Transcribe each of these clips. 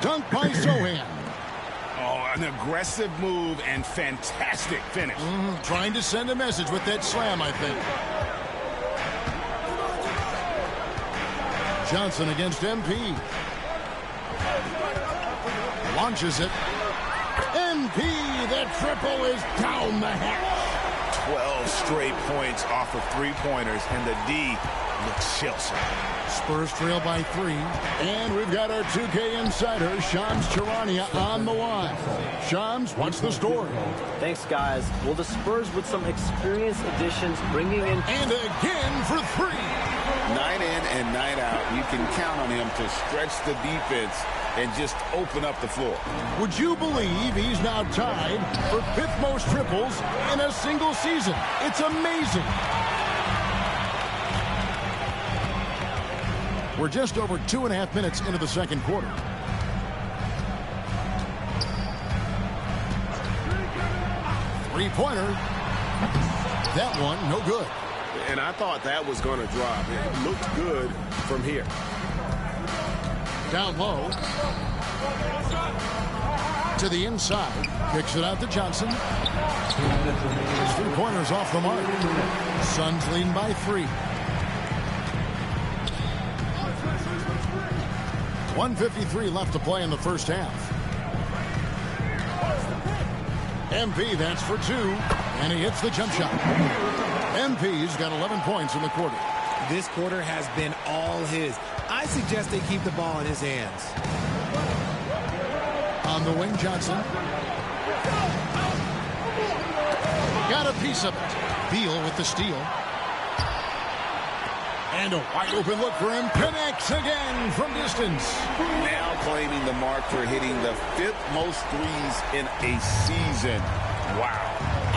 Dunk by Sochan. Oh, an aggressive move and fantastic finish. Trying to send a message with that slam, I think. Johnson against MP. Launches it. MP, that triple is down the hatch. 12 straight points off of three-pointers, and the D looks Chelsea. Spurs trail by 3. And we've got our 2K insider, Shams Charania, on the line. Shams, what's the story? Thanks, guys. Well, the Spurs with some experienced additions bringing in... And again for 3. Night in and night out, you can count on him to stretch the defense and just open up the floor. Would you believe he's now tied for 5th most triples in a single season? It's amazing. We're just over 2.5 minutes into the second quarter. Three-pointer. That one, no good. And I thought that was going to drop. It looked good from here. Down low. To the inside. Kicks it out to Johnson. His 3-pointers off the mark. Suns leading by 3. 1:53 left to play in the first half. MP, that's for 2. And he hits the jump shot. MP's got 11 points in the quarter. This quarter has been all his. I suggest they keep the ball in his hands. On the wing, Johnson. Got a piece of it. Beal with the steal. And a wide open look for him. Connects again from distance. Now claiming the mark for hitting the 5th most threes in a season. Wow.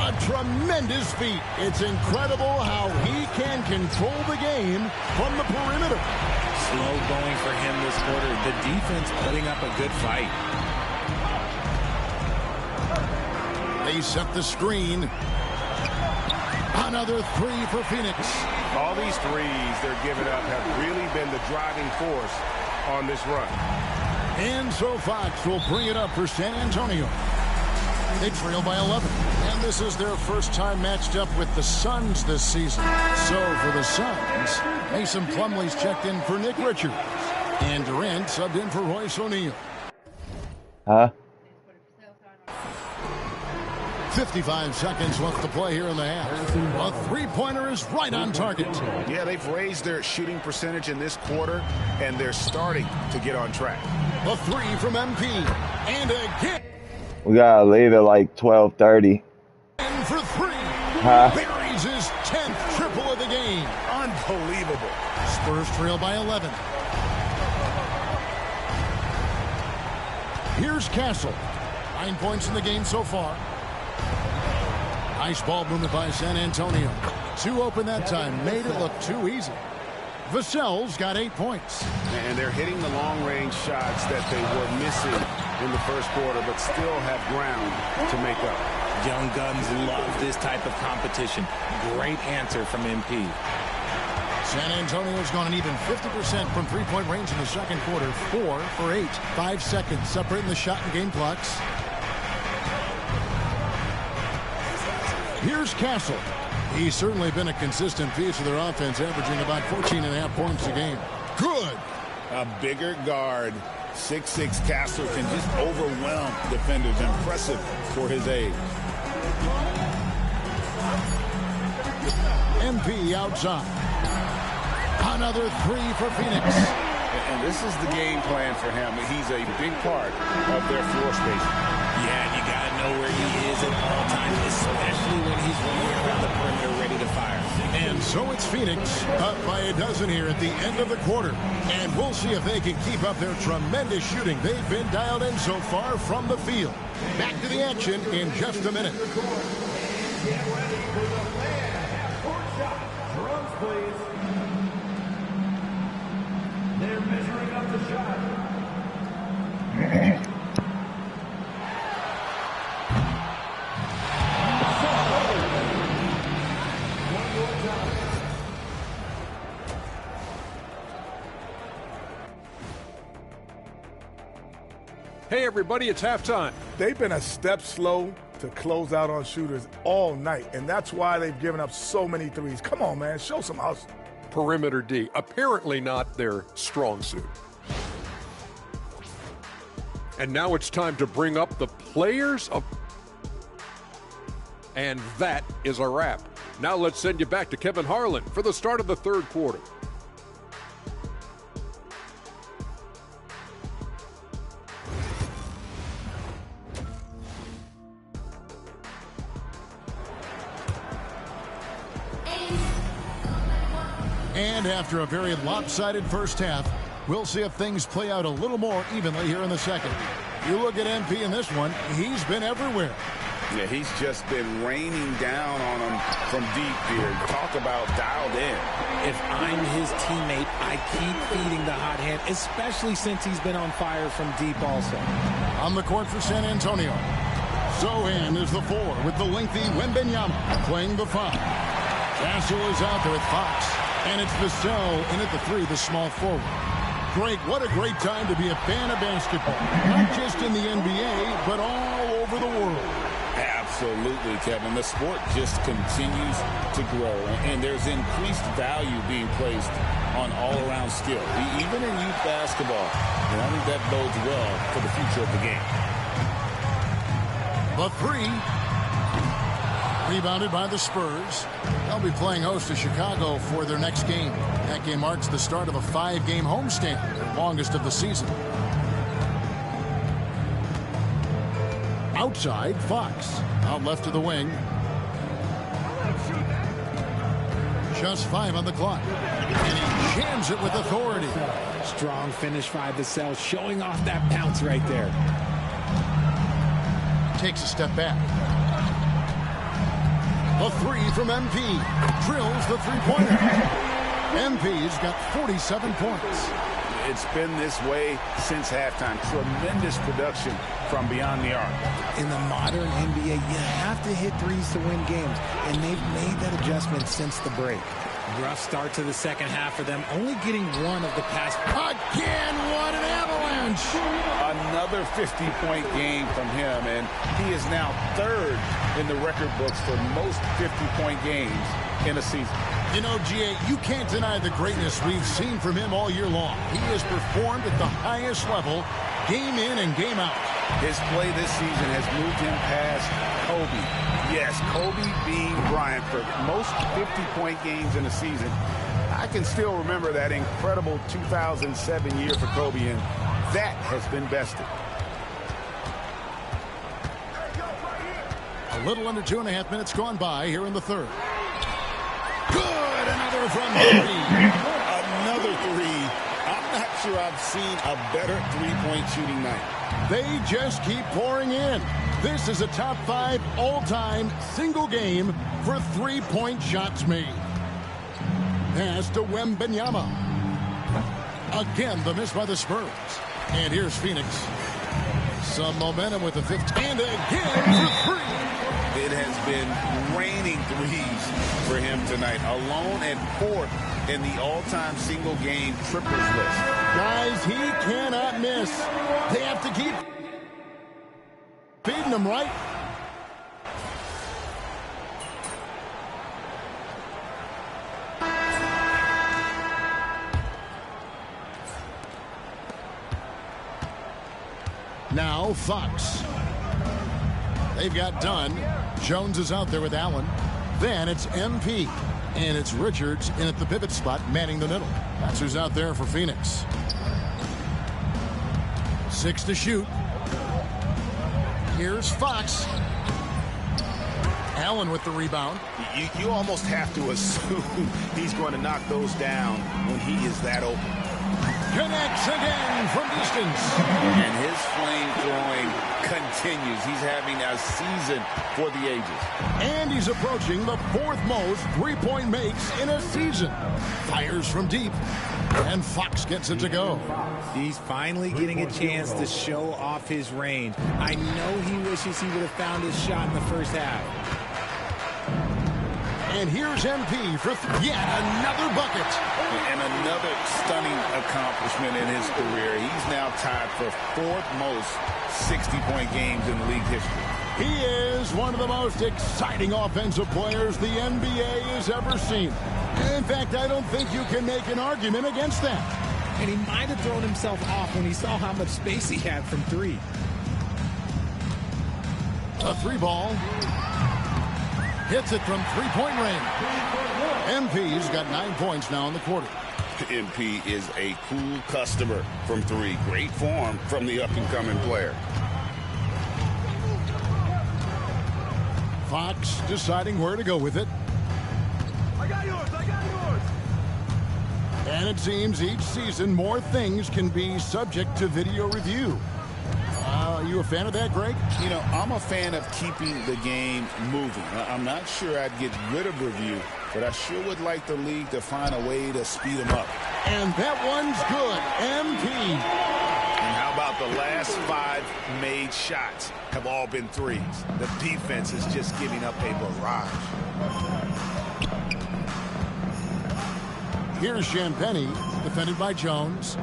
A tremendous feat. It's incredible how he can control the game from the perimeter. Slow going for him this quarter. The defense putting up a good fight. They set the screen. Another 3 for Phoenix. All these threes they're giving up have really been the driving force on this run. And so Fox will bring it up for San Antonio. They trail by 11. And this is their first time matched up with the Suns this season. So for the Suns, Mason Plumlee's checked in for Nick Richards. And Durant subbed in for Royce O'Neal. 55 seconds left to play here in the half. A 3-pointer is right on target. Yeah, they've raised their shooting percentage in this quarter, and they're starting to get on track. The 3 from MP. And again. We gotta leave it like 12:30. And for 3. Buries his 10th triple of the game. Unbelievable. Spurs trail by 11. Here's Castle. 9 points in the game so far. Nice ball movement by San Antonio. 2 open that time. Made it look too easy. Vassell's got 8 points. And they're hitting the long-range shots that they were missing in the first quarter, but still have ground to make up. Young guns love this type of competition. Great answer from MP. San Antonio's gone an even 50% from three-point range in the second quarter. 4 for 8. 5 seconds separating the shot and game clocks. Here's Castle. He's certainly been a consistent piece of their offense, averaging about 14.5 points a game. Good. A bigger guard, 6'6" Castle, can just overwhelm defenders. Impressive for his age. MP outside. Another 3 for Phoenix. And this is the game plan for him. He's a big part of their floor spacing. Yeah, you got to know where he is at all times, especially when he's running around the perimeter ready to fire. And so it's Phoenix up by a dozen here at the end of the quarter. And we'll see if they can keep up their tremendous shooting they've been dialed in so far from the field. Back to the action in just a minute. Get ready for the last court shot. Drums, please. They're measuring up the shot. Hey, everybody, it's halftime. They've been a step slow to close out on shooters all night, and that's why they've given up so many threes. Come on, man, show some hustle. Perimeter D, apparently not their strong suit. And now it's time to bring up the players of... And that is a wrap. Now let's send you back to Kevin Harlan for the start of the third quarter. And after a very lopsided first half, we'll see if things play out a little more evenly here in the second. You look at MP in this one, he's been everywhere. Yeah, he's just been raining down on him from deep here. Talk about dialed in. If I'm his teammate, I keep feeding the hot hand, especially since he's been on fire from deep also. On the court for San Antonio, Sochan is the 4 with the lengthy Wembanyama playing the 5. Castle is out there with Fox. And it's Vassell in at the 3, the small forward. Greg, what a great time to be a fan of basketball. Not just in the NBA, but all over the world. Absolutely, Kevin. The sport just continues to grow, and there's increased value being placed on all-around skill, even in youth basketball. And I think that bodes well for the future of the game. The 3. Rebounded by the Spurs. They'll be playing host to Chicago for their next game. That game marks the start of a 5-game homestand, the longest of the season. Outside, Fox. Out left of the wing. Just 5 on the clock. And he jams it with authority. Strong finish by Vassell, showing off that bounce right there. Takes a step back. A 3 from MP. Drills the three-pointer. MP's got 47 points. It's been this way since halftime. Tremendous production from beyond the arc. In the modern NBA, you have to hit threes to win games, and they've made that adjustment since the break. Rough start to the second half for them, only getting one of the past. Again, what an avalanche! Another 50-point game from him, and he is now 3rd in the record books for most 50-point games in a season. You know, G.A., you can't deny the greatness we've seen from him all year long. He has performed at the highest level, game in and game out. His play this season has moved him past Kobe. Yes, Kobe being Bryant for most 50-point games in a season. I can still remember that incredible 2007 year for Kobe, and that has been bested. A little under 2.5 minutes gone by here in the third. Good, another from 3. Another 3. I'm not sure I've seen a better three-point shooting night. They just keep pouring in. This is a top 5 all-time single game for three-point shots made. Pass to Wembanyama. Again, the miss by the Spurs. And here's Phoenix. Some momentum with the 15. And again for 3. It has been raining threes for him tonight. Alone at 4th in the all-time single-game triples list. Guys, he cannot miss. They have to keep feeding him, right? Now Fox. They've got Dunn. Jones is out there with Allen. Then it's MP. And it's Richards in at the pivot spot, manning the middle. That's who's out there for Phoenix. 6 to shoot. Here's Fox. Allen with the rebound. You almost have to assume he's going to knock those down when he is that open. Connects again from distance. And his flame throwing continues. He's having a season for the ages. And he's approaching the 4th most three-point makes in a season. Fires from deep. And Fox gets it to go. He's finally getting a chance to show off his range. I know he wishes he would have found his shot in the first half. And here's MP for yet another bucket. And another stunning accomplishment in his career. He's now tied for 4th most 60-point games in league history. He is one of the most exciting offensive players the NBA has ever seen. In fact, I don't think you can make an argument against that. And he might have thrown himself off when he saw how much space he had from 3. A 3 ball. Hits it from 3-point range. MP's got 9 points now in the quarter. MP is a cool customer from 3. Great form from the up-and-coming player. Fox deciding where to go with it. I got yours. And it seems each season more things can be subject to video review. Are you a fan of that, Greg? You know, I'm a fan of keeping the game moving. I'm not sure I'd get rid of review, but I sure would like the league to find a way to speed them up. And that one's good. MP. And how about the last 5 made shots have all been threes? The defense is just giving up a barrage. Here's Champagnie, defended by Jones.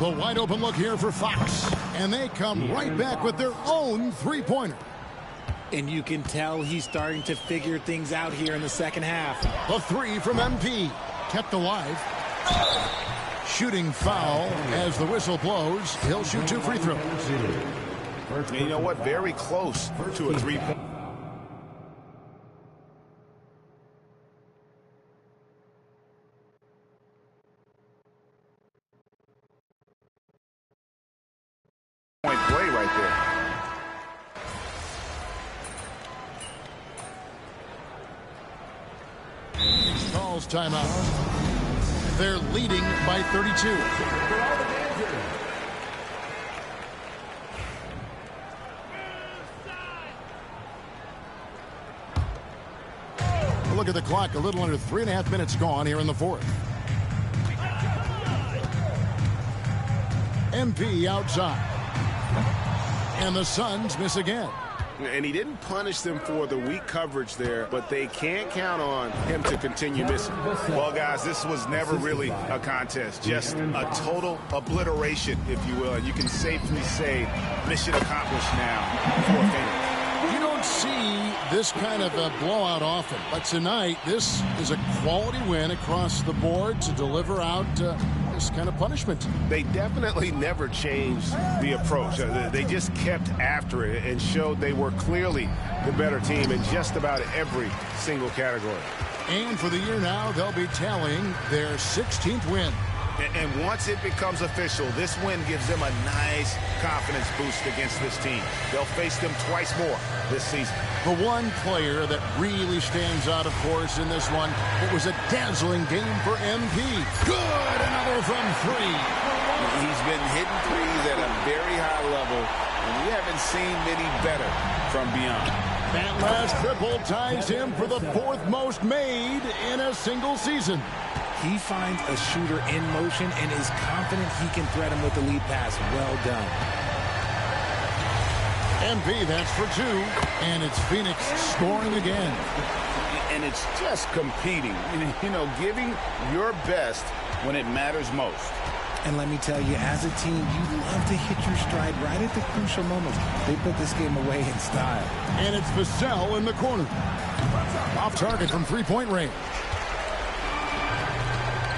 The wide open look here for Fox. And they come right back with their own 3-pointer. And you can tell he's starting to figure things out here in the second half. The 3 from MP. Kept alive. Shooting foul as the whistle blows. He'll shoot 2 free throws. And you know what? Very close to a 3-point. Play right there. Calls timeout. They're leading by 32. Look at the clock. A little under 3.5 minutes gone here in the 4th. MP outside. And the Suns miss again. And he didn't punish them for the weak coverage there, but they can't count on him to continue missing. Well, guys, this was never really a contest. Just a total obliteration, if you will. And you can safely say mission accomplished now for a fan. You don't see this kind of a blowout often, but tonight this is a quality win across the board to deliver out this kind of punishment. They definitely never changed the approach. They just kept after it and showed they were clearly the better team in just about every single category. And for the year now, they'll be tallying their 16th win. And once it becomes official, this win gives them a nice confidence boost against this team. They'll face them twice more this season. The one player that really stands out, of course, in this one, it was a dazzling game for MP. Good, another from 3. He's been hitting threes at a very high level, and we haven't seen many better from beyond. That last triple ties him for the 4th most made in a single season. He finds a shooter in motion and is confident he can thread him with the lead pass. Well done. MP, that's for 2. And it's Phoenix scoring again. And it's just competing. You know, giving your best when it matters most. And let me tell you, as a team, you love to hit your stride right at the crucial moments. They put this game away in style. And it's Vassell in the corner. Off target from 3-point range.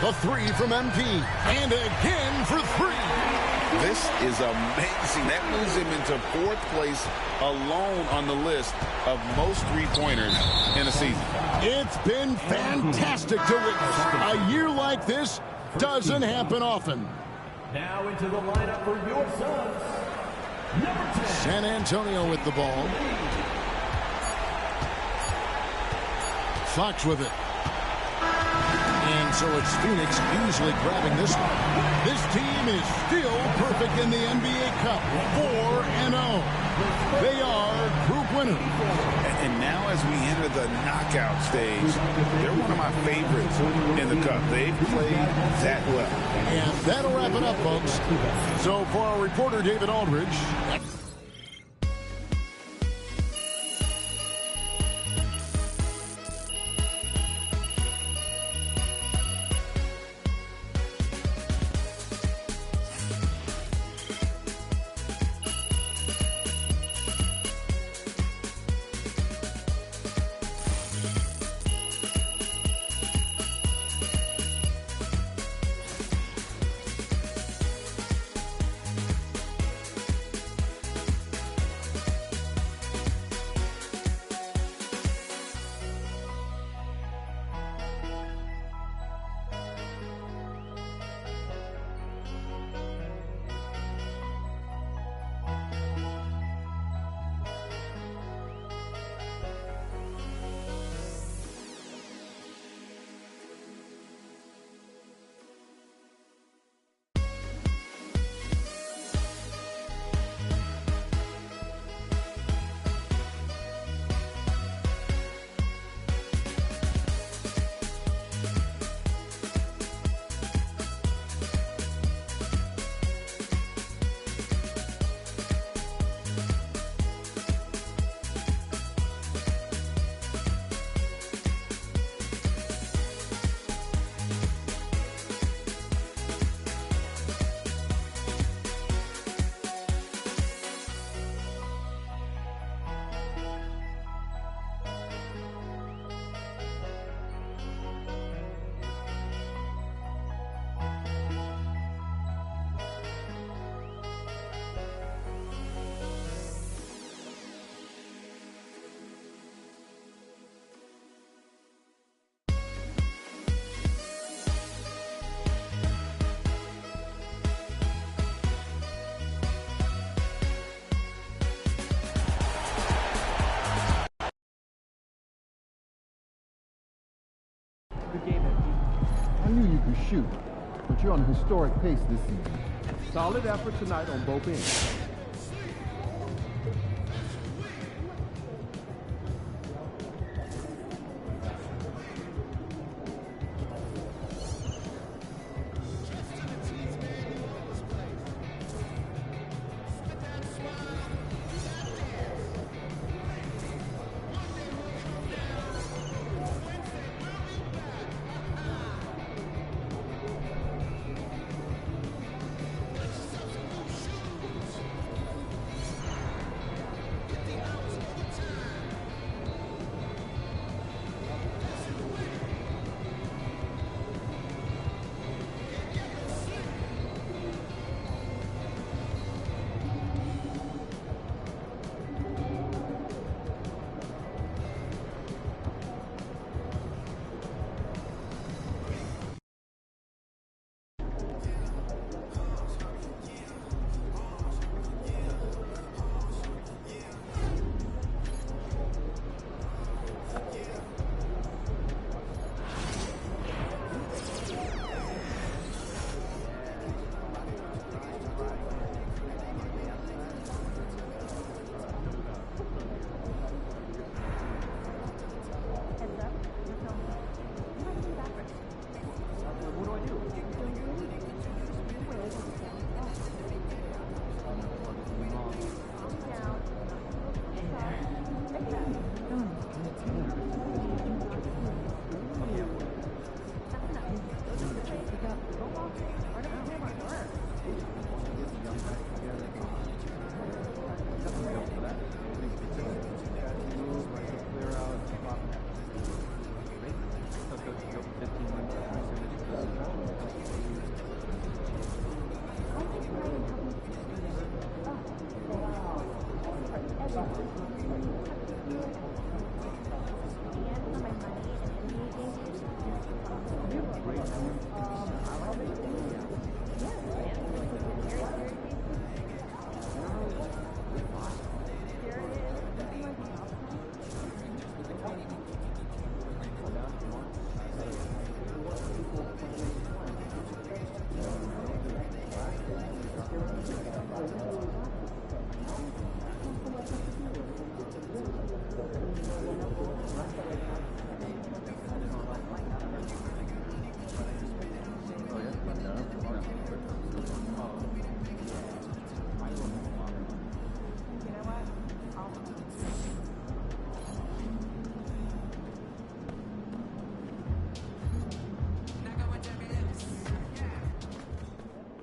The 3 from MP. And again for 3. This is amazing. That moves him into 4th place alone on the list of most 3-pointers in a season. It's been fantastic to witness. A year like this doesn't happen often. Now into the lineup for your Suns, number 10. San Antonio with the ball. Fox with it. And so it's Phoenix easily grabbing this one. This team is still perfect in the NBA Cup. 4-0. They are group winners. And now as we enter the knockout stage, they're one of my favorites in the Cup. They've played that well. And that'll wrap it up, folks. So for our reporter, David Aldridge. Good game, MP. I knew you could shoot, but you're on a historic pace this season. Solid effort tonight on both ends.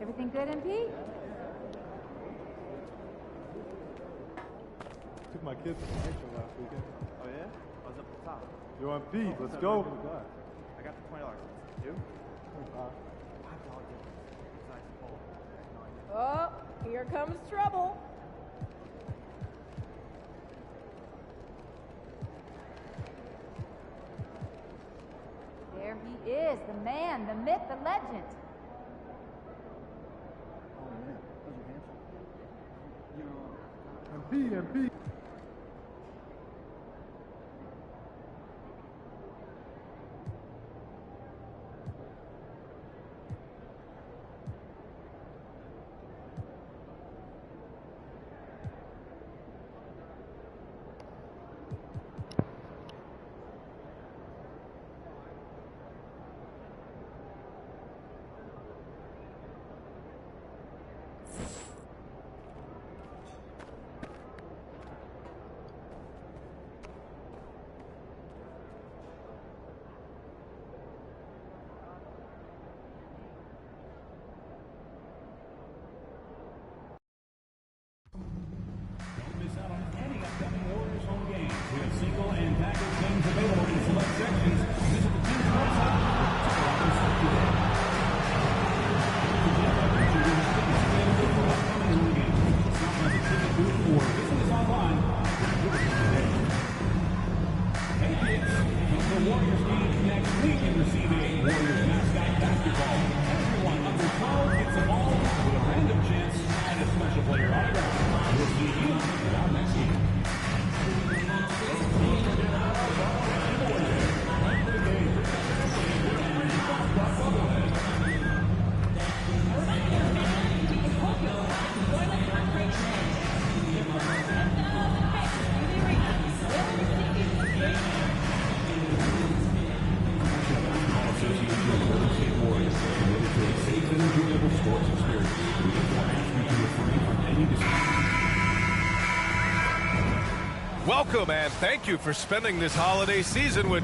Everything good, MP? Took my kids to the nature last weekend. Oh, yeah? I was up at the top. Yo, MP, let's go. I got the $20. You? $5 difference. Besides the pole. Oh, here comes trouble. There he is, the man, the myth, the legend. MP. Welcome and thank you for spending this holiday season with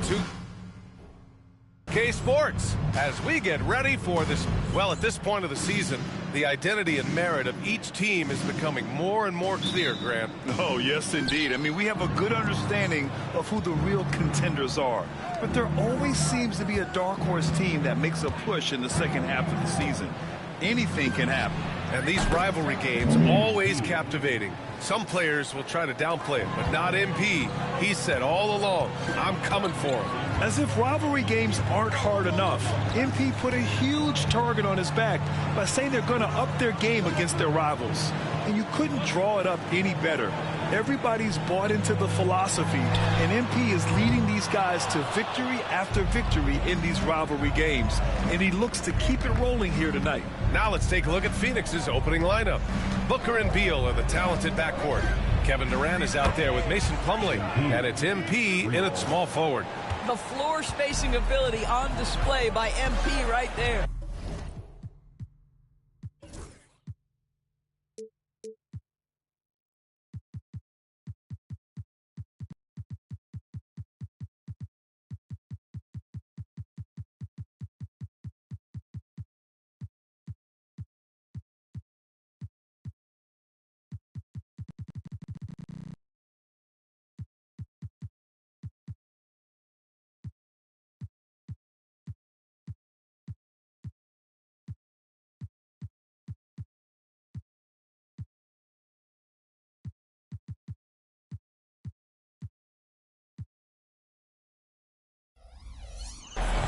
2K Sports. As we get ready for this, well, at this point of the season, the identity and merit of each team is becoming more and more clear, Grant. Oh, yes, indeed. I mean, we have a good understanding of who the real contenders are. But there always seems to be a dark horse team that makes a push in the second half of the season. Anything can happen. And these rivalry games always captivating. Some players will try to downplay it, but not MP. He said all along, I'm coming for him. As if rivalry games aren't hard enough, MP put a huge target on his back by saying they're going to up their game against their rivals. And you couldn't draw it up any better. Everybody's bought into the philosophy, and MP is leading these guys to victory after victory in these rivalry games. And he looks to keep it rolling here tonight. Now let's take a look at Phoenix's opening lineup. Booker and Beal are the talented backcourt. Kevin Durant is out there with Mason Plumlee, and it's MP in at small forward. The floor spacing ability on display by MP right there.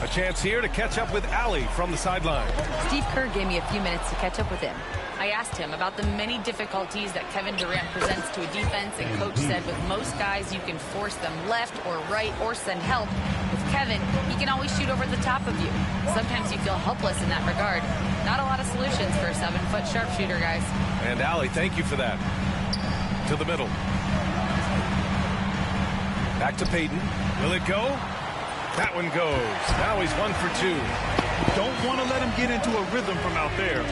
A chance here to catch up with Allie from the sideline. Steve Kerr gave me a few minutes to catch up with him. I asked him about the many difficulties that Kevin Durant presents to a defense, and Coach said with most guys you can force them left or right or send help. With Kevin, he can always shoot over the top of you. Sometimes you feel helpless in that regard. Not a lot of solutions for a 7-foot sharpshooter, guys. And Allie, thank you for that. To the middle. Back to Payton. Will it go? That one goes. Now he's 1 for 2. Don't want to let him get into a rhythm from out there.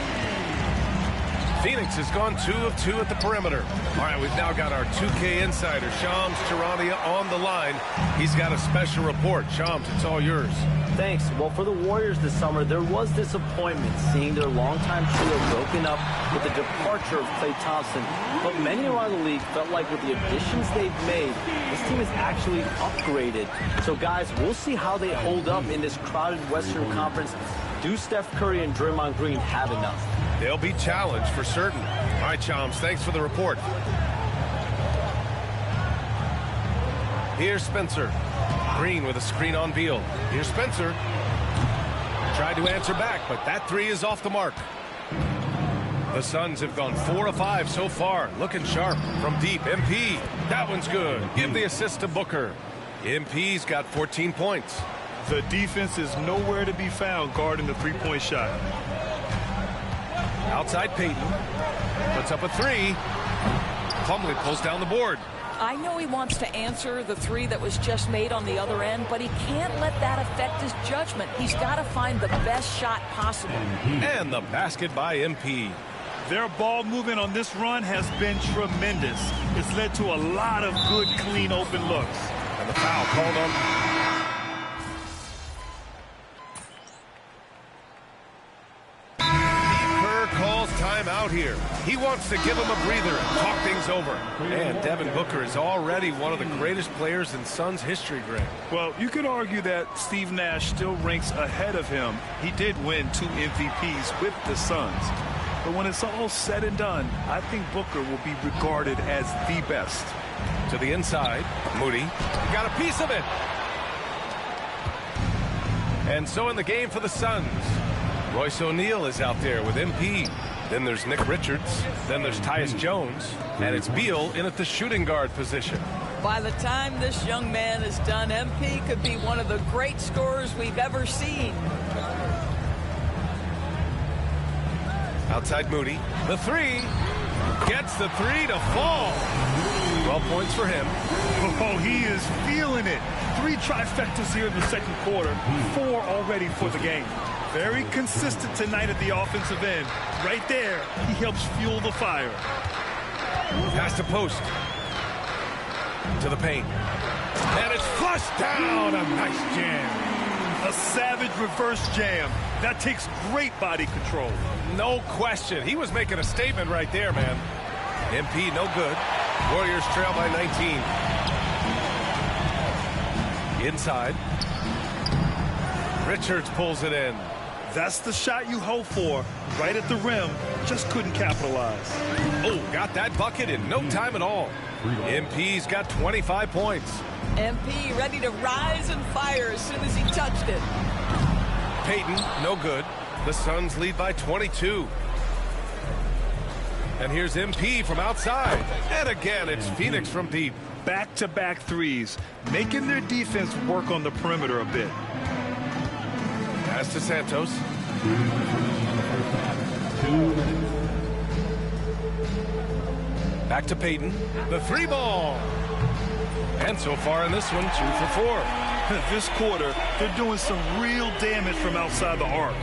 Phoenix has gone 2 of 2 at the perimeter. All right, we've now got our 2K insider, Shams Charania, on the line. He's got a special report. Shams, it's all yours. Thanks. Well, for the Warriors this summer, there was disappointment seeing their longtime trio broken up with the departure of Klay Thompson. But many around the league felt like with the additions they've made, this team is actually upgraded. So, guys, we'll see how they hold up in this crowded Western Conference. Do Steph Curry and Draymond Green have enough? They'll be challenged for certain. All right, Shams, thanks for the report. Here's Spencer. Green with a screen on Beal. Here's Spencer. Tried to answer back, but that three is off the mark. The Suns have gone 4 of 5 so far. Looking sharp from deep. MP. That one's good. Give the assist to Booker. MP's got 14 points. The defense is nowhere to be found guarding the three-point shot. Outside Payton. Puts up a three. Plumlee pulls down the board. I know he wants to answer the three that was just made on the other end, but he can't let that affect his judgment. He's got to find the best shot possible. And the basket by MP. Their ball movement on this run has been tremendous. It's led to a lot of good, clean, open looks. And the foul called on. Time out here. He wants to give him a breather and talk things over. And Devin Booker is already one of the greatest players in Suns history, Greg. Well, you could argue that Steve Nash still ranks ahead of him. He did win 2 MVPs with the Suns. But when it's all said and done, I think Booker will be regarded as the best. To the inside, Moody got a piece of it. And so in the game for the Suns, Royce O'Neal is out there with MP. Then there's Nick Richards. Then there's Tyus Jones. And it's Beal in at the shooting guard position. By the time this young man is done, MP could be one of the great scorers we've ever seen. Outside Moody. The three. Gets the three to fall. 12 points for him. Oh, he is feeling it. 3 trifectas here in the second quarter. 4 already for the game. Very consistent tonight at the offensive end. Right there, he helps fuel the fire. Pass to post. To the paint. And it's flushed down. A nice jam. A savage reverse jam. That takes great body control. No question. He was making a statement right there, man. MP no good. Warriors trail by 19. Inside. Richards pulls it in. That's the shot you hope for. Right at the rim. Just couldn't capitalize. Oh, got that bucket in no time at all. MP's got 25 points. MP ready to rise and fire as soon as he touched it. Payton, no good. The Suns lead by 22. And here's MP from outside. And again, it's Phoenix from deep. Back-to-back threes, making their defense work on the perimeter a bit. Pass to Santos. Back to Payton. The three ball. And so far in this one, 2 for 4. This quarter, they're doing some real damage from outside the arc.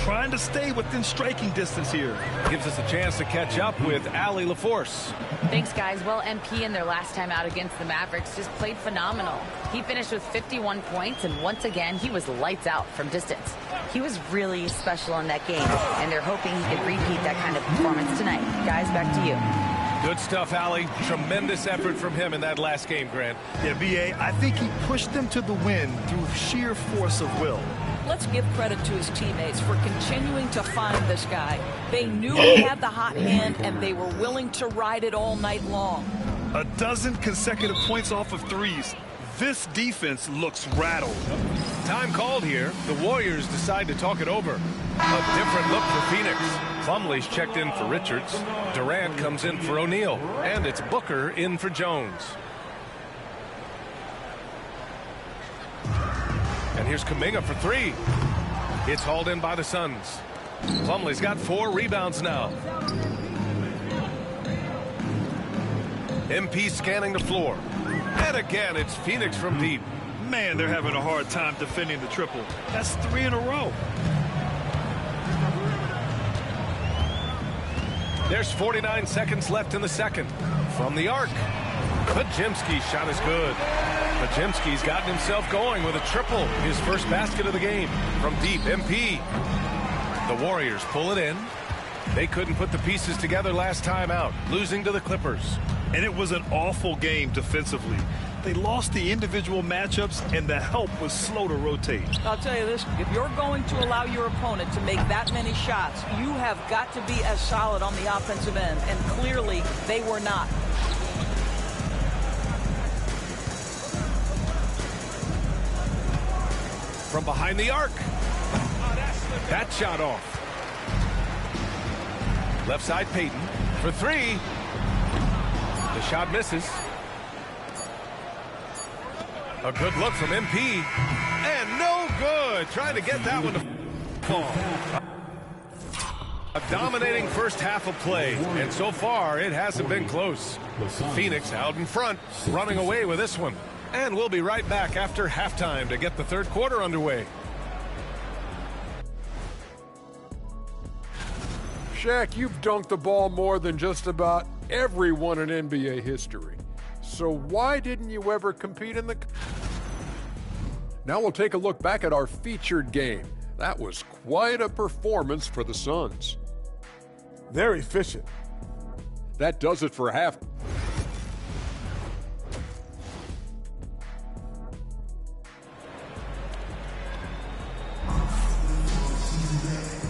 Trying to stay within striking distance here. Gives us a chance to catch up with Allie LaForce. Thanks, guys. Well, MP in their last time out against the Mavericks just played phenomenal. He finished with 51 points, and once again, he was lights out from distance. He was really special in that game, and they're hoping he can repeat that kind of performance tonight. Guys, back to you. Good stuff, Allie. Tremendous effort from him in that last game, Grant. Yeah, B.A., I think he pushed them to the win through sheer force of will. Let's give credit to his teammates for continuing to find this guy. They knew he had the hot hand, and they were willing to ride it all night long. A dozen consecutive points off of threes. This defense looks rattled. Time called here. The Warriors decide to talk it over. A different look for Phoenix. Plumlee's checked in for Richards. Durant comes in for O'Neal. And it's Booker in for Jones. And here's Kuminga for 3. It's hauled in by the Suns. Plumlee's got 4 rebounds now. MP scanning the floor. And again, it's Phoenix from deep. Man, they're having a hard time defending the triple. That's 3 in a row. There's 49 seconds left in the second. From the arc. Podziemski's shot is good. Podziemski's gotten himself going with a triple. His first basket of the game. From deep, MP. The Warriors pull it in. They couldn't put the pieces together last time out, losing to the Clippers. And it was an awful game defensively. They lost the individual matchups, and the help was slow to rotate. I'll tell you this, if you're going to allow your opponent to make that many shots, you have got to be as solid on the offensive end, and clearly they were not. From behind the arc. That shot off. Left side Payton for 3. The shot misses. A good look from MP. And no good. Trying to get that one to fall. A dominating first half of play. And so far, it hasn't been close. Phoenix out in front, running away with this one. And we'll be right back after halftime to get the third quarter underway. Shaq, you've dunked the ball more than just about everyone in NBA history. So why didn't you ever compete in the... Now we'll take a look back at our featured game. That was quite a performance for the Suns. They're efficient. That does it for half.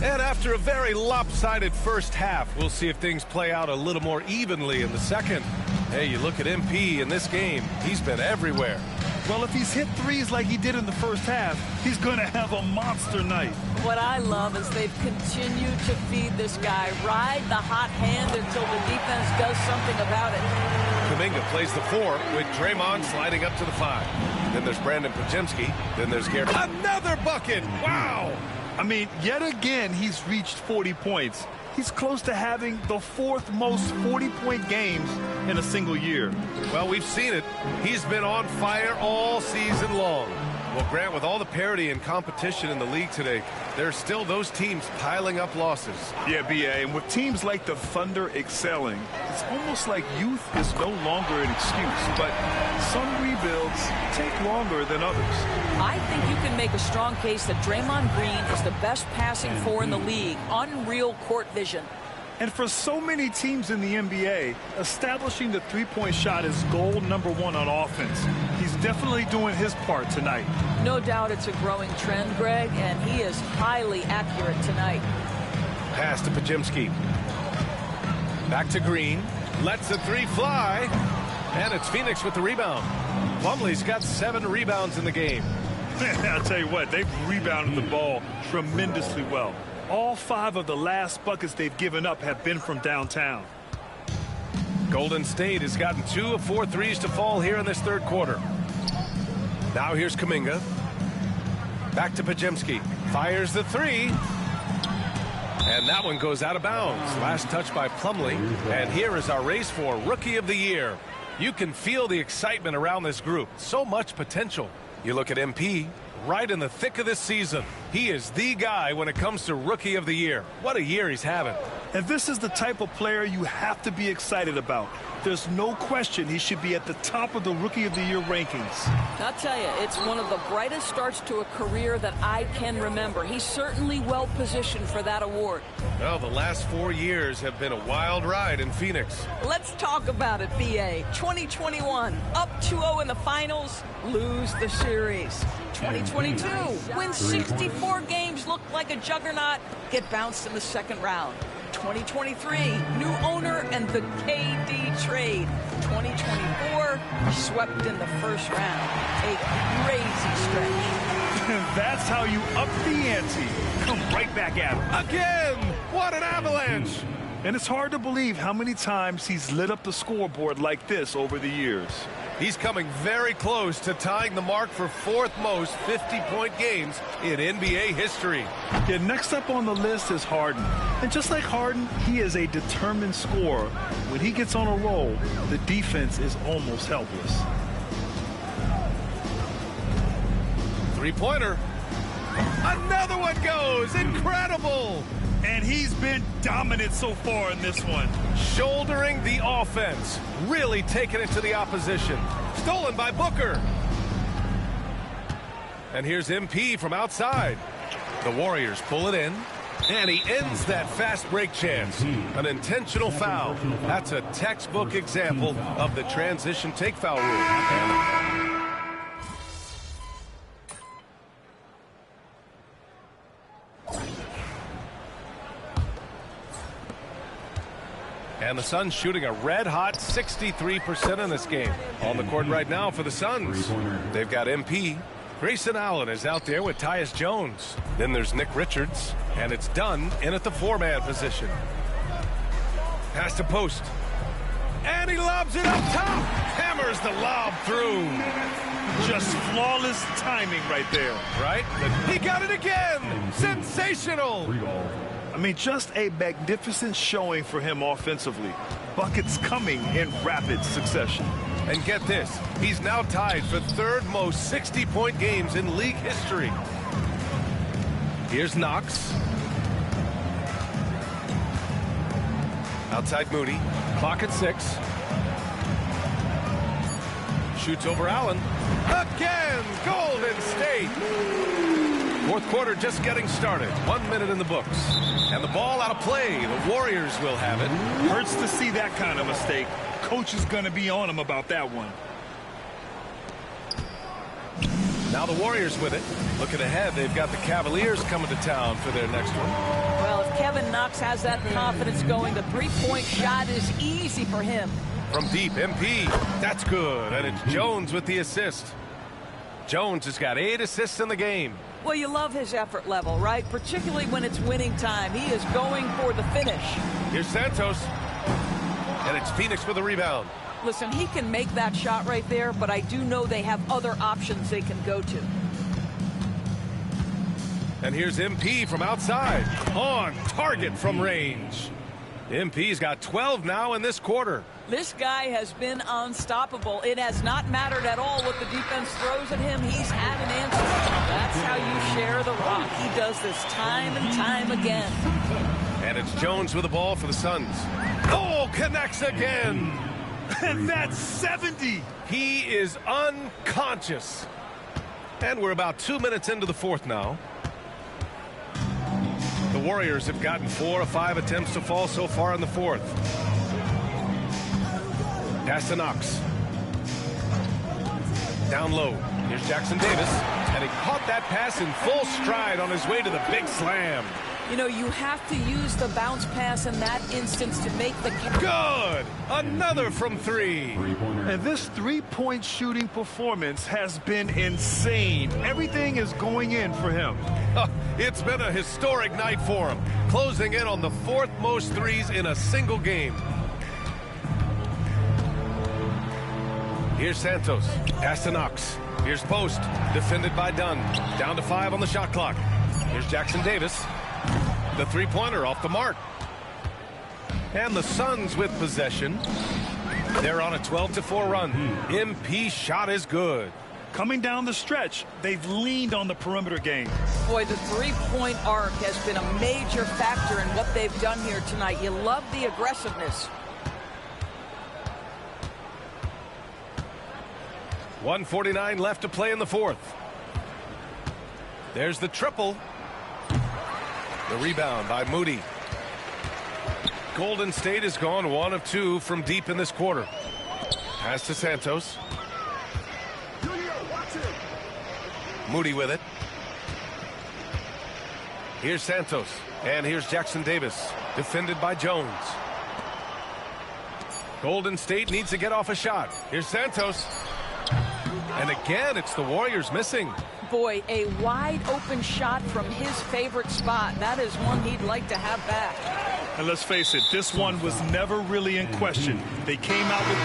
And after a very lopsided first half, we'll see if things play out a little more evenly in the second. Hey, you look at MP in this game, he's been everywhere. Well, if he's hit threes like he did in the first half, he's going to have a monster night. What I love is they've continued to feed this guy. Ride the hot hand until the defense does something about it. Kuminga plays the 4 with Draymond sliding up to the 5. Then there's Brandon Podziemski. Then there's Gary. Another bucket! Wow! I mean, yet again, he's reached 40 points. He's close to having the 4th most 40-point games in a single year. Well, we've seen it. He's been on fire all season long. Well, Grant, with all the parity and competition in the league today, there's still those teams piling up losses. Yeah, B.A., and with teams like the Thunder excelling, it's almost like youth is no longer an excuse, but some rebuilds take longer than others. I think you can make a strong case that Draymond Green is the best passing four in the league. Unreal court vision. And for so many teams in the NBA, establishing the three-point shot is goal #1 on offense. He's definitely doing his part tonight. No doubt it's a growing trend, Greg, and he is highly accurate tonight. Pass to Podziemski. Back to Green. Lets the three fly. And it's Phoenix with the rebound. Plumlee's got 7 rebounds in the game. I'll tell you what, they've rebounded the ball tremendously well. All 5 of the last buckets they've given up have been from downtown. Golden State has gotten 2 of 4 threes to fall here in this third quarter. Now here's Kuminga. Back to Podziemski. Fires the 3. And that one goes out of bounds. Last touch by Plumlee. And here is our race for Rookie of the Year. You can feel the excitement around this group. So much potential. You look at MP, right in the thick of this season. He is the guy when it comes to Rookie of the Year. What a year he's having. And this is the type of player you have to be excited about. There's no question he should be at the top of the Rookie of the Year rankings. I'll tell you, it's one of the brightest starts to a career that I can remember. He's certainly well positioned for that award. Well, the last 4 years have been a wild ride in Phoenix. Let's talk about it, B.A. 2021, up 2-0 in the finals, lose the series. 2022, win 64 games, look like a juggernaut, get bounced in the second round. 2023, new owner and the KD trade. 2024, swept in the first round. A crazy stretch. That's how you up the ante. Come right back at him. Again! What an avalanche! And it's hard to believe how many times he's lit up the scoreboard like this over the years. He's coming very close to tying the mark for 4th most 50-point games in NBA history. Yeah, next up on the list is Harden. And just like Harden, he is a determined scorer. When he gets on a roll, the defense is almost helpless. Three-pointer. Another one goes. Incredible. And he's been dominant so far in this one. Shouldering the offense. Really taking it to the opposition. Stolen by Booker. And here's MP from outside. The Warriors pull it in. And he ends that fast break chance. An intentional foul. That's a textbook example of the transition take foul rule. And the Suns shooting a red-hot 63% in this game. On the court right now for the Suns. They've got MP. Grayson Allen is out there with Tyus Jones. Then there's Nick Richards. And it's Dunn in at the 4-man position. Pass to post. And he lobs it up top. Hammers the lob through. Just flawless timing right there. Right? He got it again. Sensational. I mean, just a magnificent showing for him offensively. Buckets coming in rapid succession. And get this, he's now tied for 3rd most 60-point games in league history. Here's Knox. Outside Moody. Clock at 6. Shoots over Allen. Again, Golden State. 4th quarter just getting started. 1 minute in the books. And the ball out of play. The Warriors will have it. Hurts to see that kind of mistake. Coach is going to be on him about that one. Now the Warriors with it. Looking ahead, they've got the Cavaliers coming to town for their next one. Well, if Kevin Knox has that confidence going, the three-point shot is easy for him. From deep, MP. That's good. And it's Jones with the assist. Jones has got 8 assists in the game. Well, you love his effort level, right? Particularly when it's winning time. He is going for the finish. Here's Santos. And it's Phoenix with a rebound. Listen, he can make that shot right there, but I do know they have other options they can go to. And here's MP from outside. On target from range. MP's got 12 now in this quarter. This guy has been unstoppable. It has not mattered at all what the defense throws at him. He's had an answer. That's how you share the rock. He does this time and time again. And it's Jones with the ball for the Suns. Oh, connects again. And that's 70. He is unconscious. And we're about 2 minutes into the fourth now. The Warriors have gotten 4 of 5 attempts to fall so far in the fourth. Pass to Knox. Down low. Here's Jackson Davis. And he caught that pass in full stride on his way to the big slam. You know, you have to use the bounce pass in that instance to make the... Good! Another from three. And this three-point shooting performance has been insane. Everything is going in for him. It's been a historic night for him, closing in on the 4th most threes in a single game. Here's Santos. Pass to Knox. Here's Post. Defended by Dunn. Down to 5 on the shot clock. Here's Jackson Davis. The three-pointer off the mark. And the Suns with possession. They're on a 12-4 run. MP's shot is good. Coming down the stretch, they've leaned on the perimeter game. Boy, the three-point arc has been a major factor in what they've done here tonight. You love the aggressiveness. 1:49 left to play in the fourth. There's the triple. The rebound by Moody. Golden State has gone 1 of 2 from deep in this quarter. Pass to Santos. Moody with it. Here's Santos. And here's Jackson Davis. Defended by Jones. Golden State needs to get off a shot. Here's Santos. And again, it's the Warriors missing. Boy, a wide open shot from his favorite spot. That is one he'd like to have back. And let's face it, this one was never really in question. They came out with...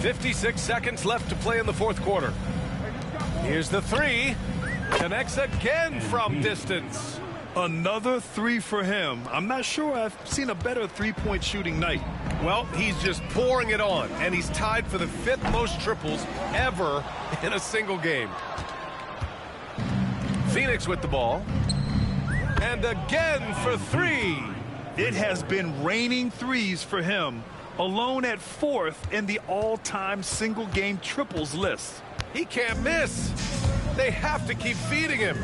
.56 seconds left to play in the fourth quarter. Here's the three. Connects again from distance. Another three for him. I'm not sure I've seen a better three-point shooting night. Well, he's just pouring it on, and he's tied for the 5th most triples ever in a single game. Phoenix with the ball. And again for three. It has been raining threes for him. Alone at 4th in the all-time single-game triples list. He can't miss. They have to keep feeding him.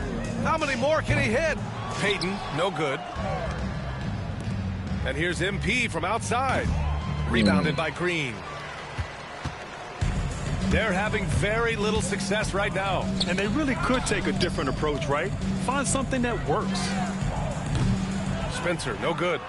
How many more can he hit? Payton, no good. And here's MP from outside. Rebounded by Green. They're having very little success right now. And they really could take a different approach, right? Find something that works. Spencer, no good.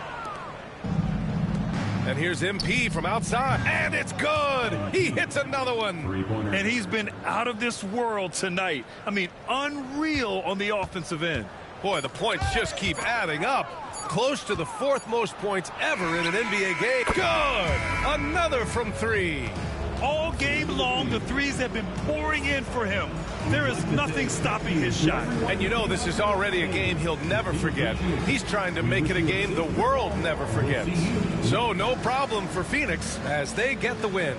And here's MP from outside. And it's good. He hits another one. And he's been out of this world tonight. I mean, unreal on the offensive end. Boy, the points just keep adding up. Close to the 4th most points ever in an NBA game. Good. Another from three. All game long, the threes have been pouring in for him. There is nothing stopping his shot. And you know this is already a game he'll never forget. He's trying to make it a game the world never forgets. So no problem for Phoenix as they get the win.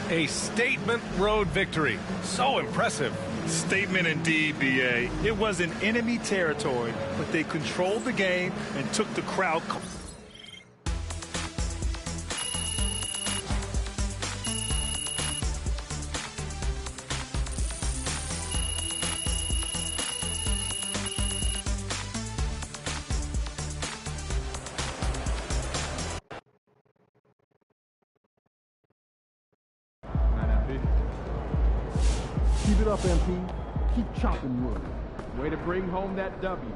A statement road victory. So impressive. Statement indeed, B.A. It was in enemy territory, but they controlled the game and took the crowd. Keep it up, MP. Keep chopping wood. Way to bring home that W.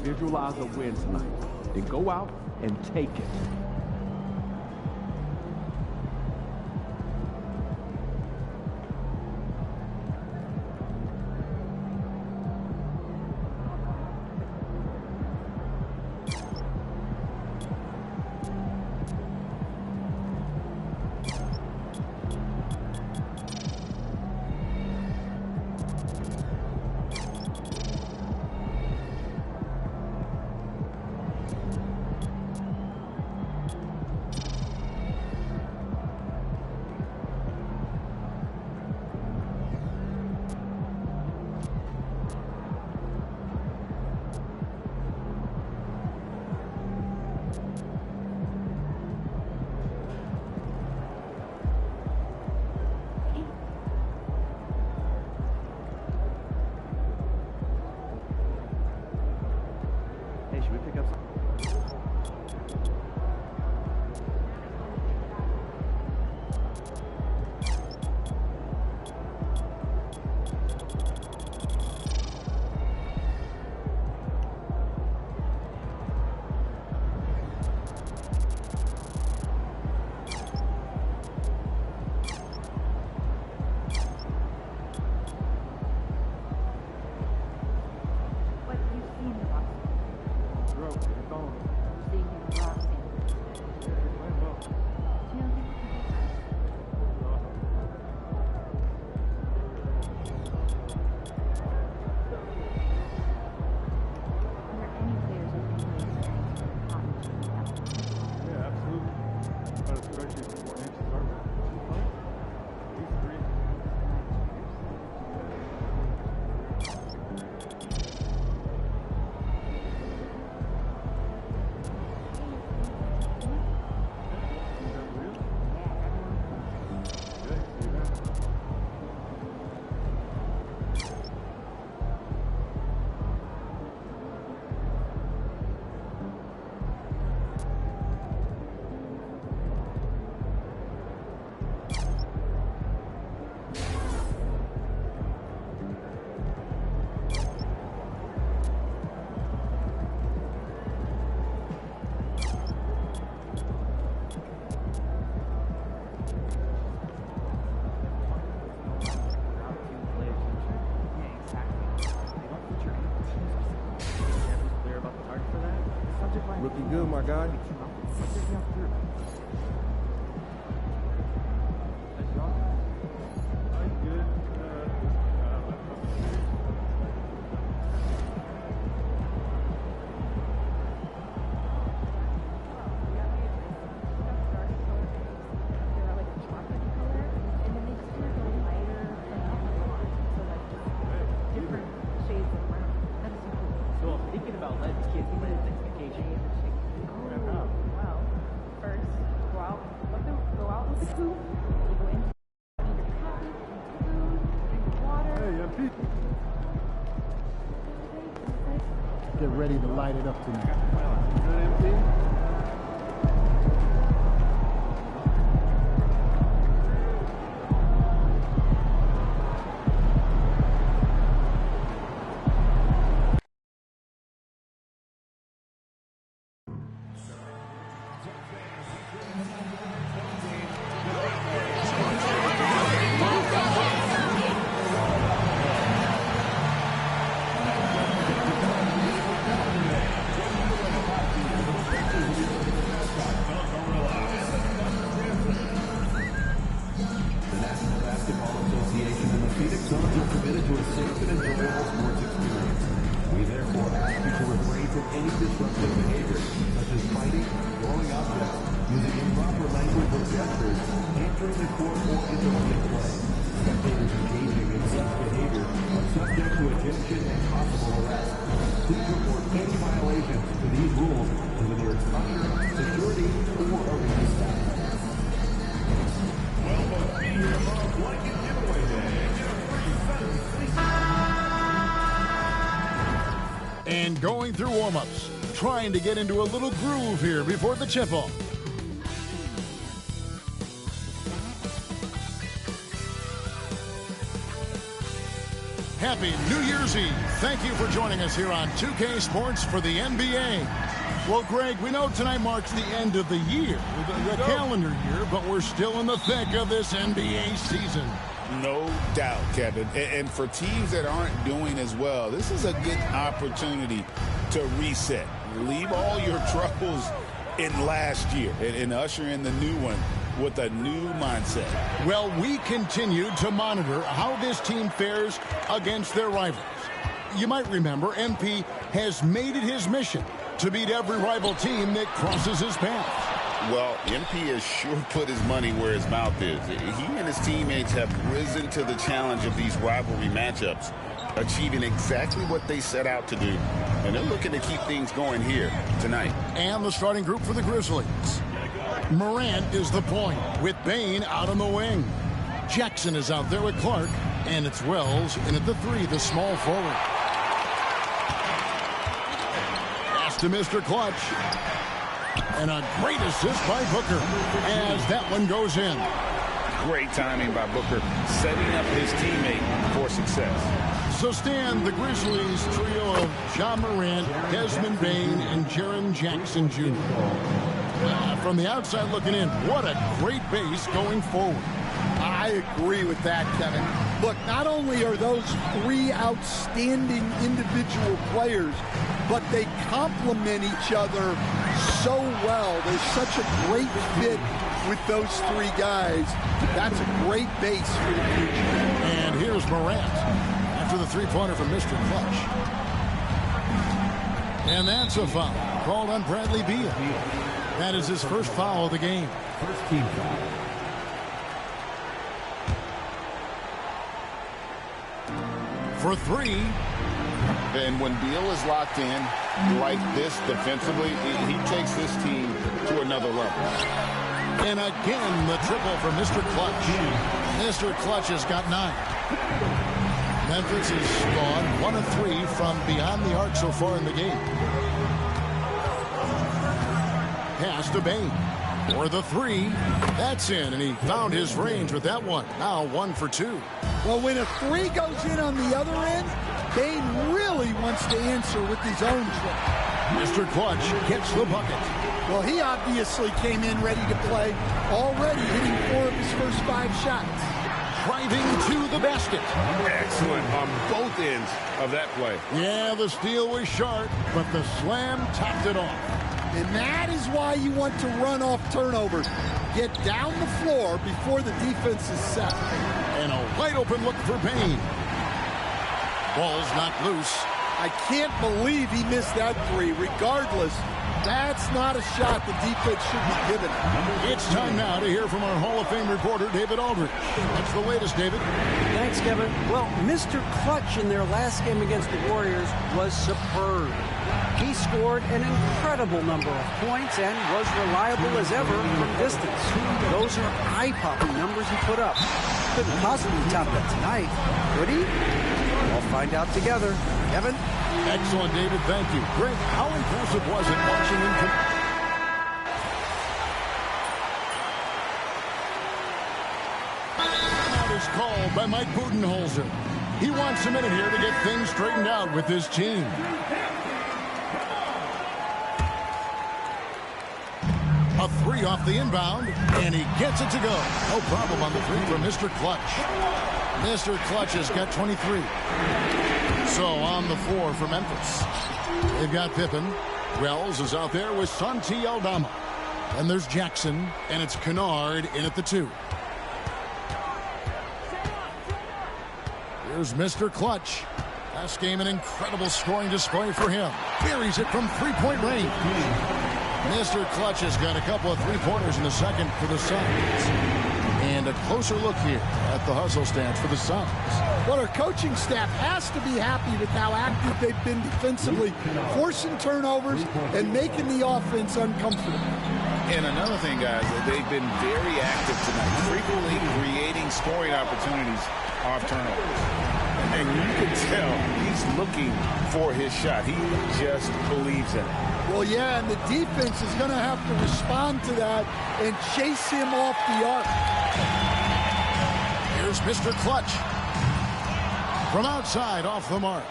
Visualize a win tonight. Then go out and take it. pick up some. Looking good, my guy. Get ready to light it up tonight. And going through warm-ups, trying to get into a little groove here before the tip-off. Happy New Year's Eve. Thank you for joining us here on 2K Sports for the NBA. Well, Greg, we know tonight marks the end of the year, the calendar year, but we're still in the thick of this NBA season. No doubt, Kevin. And for teams that aren't doing as well, this is a good opportunity to reset. Leave all your troubles in last year and usher in the new one with a new mindset. Well, we continue to monitor how this team fares against their rivals. You might remember MP has made it his mission to beat every rival team that crosses his path. Well, MP has sure put his money where his mouth is. He and his teammates have risen to the challenge of these rivalry matchups, achieving exactly what they set out to do. And they're looking to keep things going here tonight. And the starting group for the Grizzlies. Morant is the point, with Bane out on the wing. Jackson is out there with Clark, and it's Wells in at the 3, the small forward. to Mr. Clutch. And a great assist by Booker as that one goes in. Great timing by Booker, setting up his teammate for success. So stand the Grizzlies trio of Ja Morant, Desmond Bane, and Jaren Jackson Jr. From the outside looking in, what a great base going forward. I agree with that, Kevin. Look, not only are those three outstanding individual players, but they complement each other so well. There's such a great fit with those three guys. That's a great base for the future. And here's Morant after the three-pointer from Mr. Clutch. And that's a foul called on Bradley Beal. That is his first foul of the game. First team foul. For three. And when Beal is locked in like this defensively, he takes this team to another level. And again, the triple from Mr. Clutch. Mr. Clutch has got 9. Memphis has gone 1 of 3 from beyond the arc so far in the game. Pass to Bane for the 3. That's in, and he found his range with that one. Now 1 for 2. Well, when a 3 goes in on the other end, Bane really wants to answer with his own trick. Mr. Clutch gets the bucket. Well, he obviously came in ready to play, already hitting 4 of his first 5 shots. Driving to the basket. Excellent on both ends of that play. Yeah, the steal was sharp, but the slam topped it off. And that is why you want to run off turnovers. Get down the floor before the defense is set. And a wide open look for Bane. Ball's not loose. I can't believe he missed that 3. Regardless, that's not a shot the defense should be given. It's time now to hear from our Hall of Fame reporter, David Aldridge. What's the latest, David? Thanks, Kevin. Well, Mr. Clutch in their last game against the Warriors was superb. He scored an incredible number of points and was reliable as ever from distance. Those are eye-popping numbers he put up. Couldn't possibly top that tonight, could he? We'll find out together. Kevin? Excellent, David. Thank you. Greg, how impressive was it watching him? That is called by Mike Budenholzer. He wants a minute here to get things straightened out with his team. A 3 off the inbound, and he gets it to go. No problem on the 3 from Mr. Clutch. Mr. Clutch has got 23. So on the 4 for Memphis. They've got Pippen. Wells is out there with Santi Aldama. And there's Jackson, and it's Kennard in at the 2. Here's Mr. Clutch. Last game, an incredible scoring display for him. Buries it from three-point range. Mr. Clutch has got a couple of three-pointers in the second for the Suns. And a closer look here at the hustle stance for the Suns. Well, our coaching staff has to be happy with how active they've been defensively, forcing turnovers and making the offense uncomfortable. And another thing, guys, they've been very active tonight, frequently creating scoring opportunities off turnovers. And you can tell he's looking for his shot. He just believes in it. Well, yeah, and the defense is going to have to respond to that and chase him off the arc. Here's Mr. Clutch. From outside, off the mark.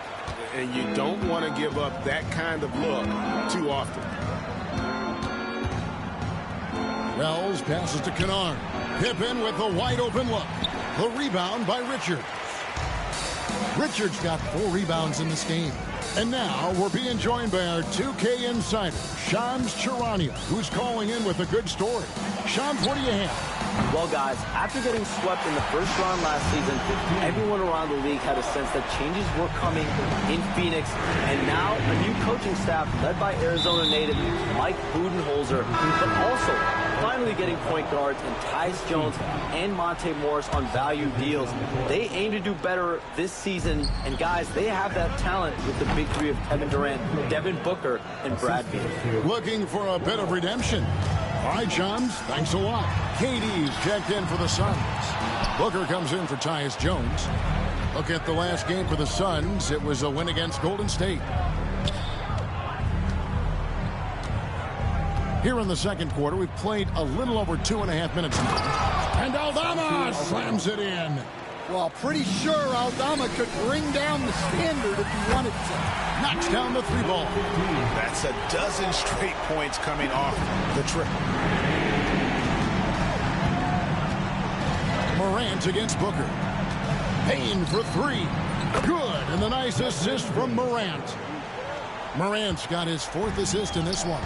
And you don't want to give up that kind of look too often. Wells passes to Kennard. Pippen with a wide open look. The rebound by Richards. Richards got 4 rebounds in this game. And now we're being joined by our 2K insider, Shams Charania, who's calling in with a good story. Shams, what do you have? Well, guys, after getting swept in the first round last season, everyone around the league had a sense that changes were coming in Phoenix. And now a new coaching staff led by Arizona native Mike Budenholzer, but also finally getting point guards in Tyus Jones and Monte Morris on value deals. They aim to do better this season, and guys, they have that talent with the big 3 of Kevin Durant, Devin Booker, and Brad Beal. Looking for a bit of redemption. All right, Shams, thanks a lot. KD's checked in for the Suns. Booker comes in for Tyus Jones. Look at the last game for the Suns. It was a win against Golden State. Here in the second quarter, we've played a little over 2.5 minutes now. And Aldama slams it in. Well, pretty sure Aldama could bring down the standard if he wanted to. Knocks down the 3-ball. That's a dozen straight points coming off the trip. Morant against Booker. Payne for 3. Good, and the nice assist from Morant. Morant's got his 4th assist in this one.